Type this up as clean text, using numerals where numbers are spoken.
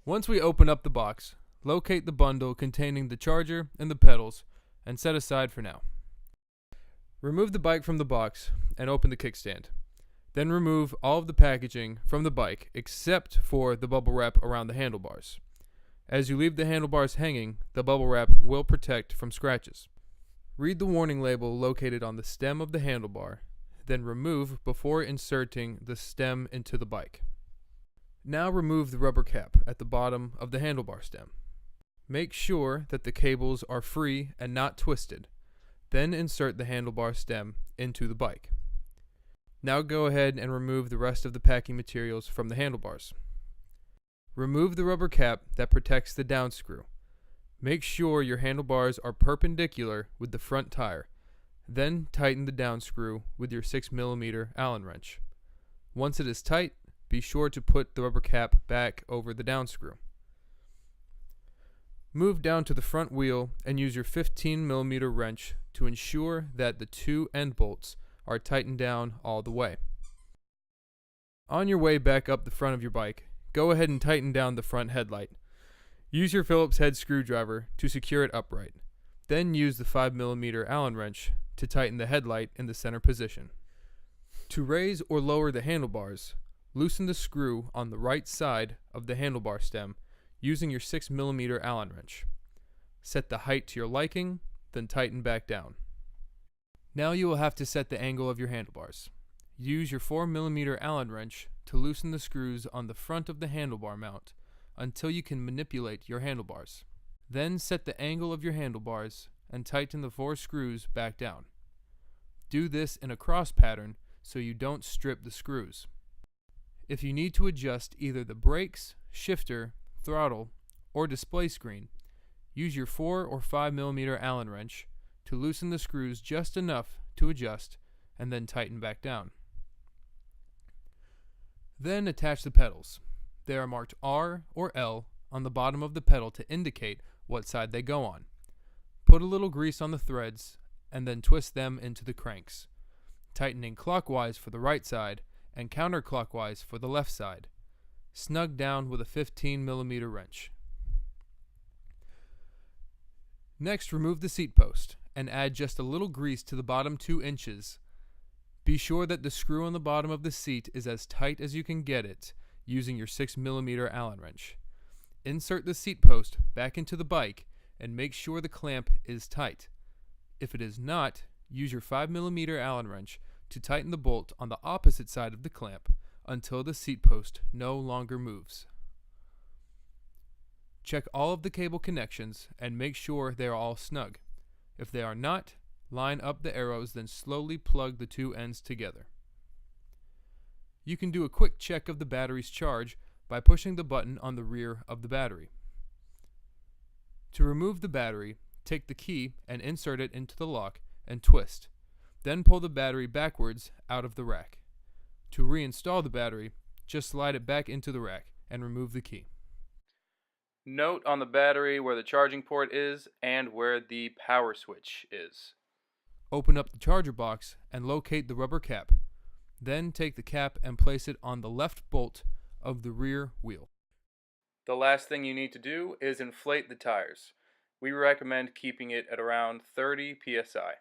Once we open up the box, locate the bundle containing the charger and the pedals and set aside for now. Remove the bike from the box and open the kickstand. Then remove all of the packaging from the bike except for the bubble wrap around the handlebars. As you leave the handlebars hanging, the bubble wrap will protect from scratches. Read the warning label located on the stem of the handlebar, then remove before inserting the stem into the bike. Now remove the rubber cap at the bottom of the handlebar stem. Make sure that the cables are free and not twisted. Then insert the handlebar stem into the bike. Now go ahead and remove the rest of the packing materials from the handlebars. Remove the rubber cap that protects the down screw. Make sure your handlebars are perpendicular with the front tire. Then tighten the down screw with your 6mm Allen wrench. Once it is tight, be sure to put the rubber cap back over the down screw. Move down to the front wheel and use your 15mm wrench to ensure that the two end bolts are tightened down all the way. On your way back up the front of your bike, go ahead and tighten down the front headlight. Use your Phillips head screwdriver to secure it upright. Then use the 5mm Allen wrench to tighten the headlight in the center position. To raise or lower the handlebars, loosen the screw on the right side of the handlebar stem using your 6mm Allen wrench. Set the height to your liking, then tighten back down. Now you will have to set the angle of your handlebars. Use your 4mm Allen wrench to loosen the screws on the front of the handlebar mount until you can manipulate your handlebars. Then set the angle of your handlebars and tighten the 4 screws back down. Do this in a cross pattern so you don't strip the screws. If you need to adjust either the brakes, shifter, throttle, or display screen, use your 4 or 5mm Allen wrench to loosen the screws just enough to adjust and then tighten back down. Then attach the pedals. They are marked R or L on the bottom of the pedal to indicate what side they go on. Put a little grease on the threads and then twist them into the cranks, tightening clockwise for the right side and counterclockwise for the left side. Snug down with a 15mm wrench. Next, remove the seat post and add just a little grease to the bottom 2 inches. Be sure that the screw on the bottom of the seat is as tight as you can get it using your 6mm Allen wrench. Insert the seat post back into the bike and make sure the clamp is tight. If it is not, use your 5mm Allen wrench to tighten the bolt on the opposite side of the clamp until the seat post no longer moves. Check all of the cable connections and make sure they are all snug. If they are not, line up the arrows, then slowly plug the 2 ends together. You can do a quick check of the battery's charge by pushing the button on the rear of the battery. To remove the battery, take the key and insert it into the lock and twist. Then pull the battery backwards out of the rack. To reinstall the battery, just slide it back into the rack and remove the key. Note on the battery where the charging port is and where the power switch is. Open up the charger box and locate the rubber cap. Then take the cap and place it on the left bolt of the rear wheel. The last thing you need to do is inflate the tires. We recommend keeping it at around 30 psi.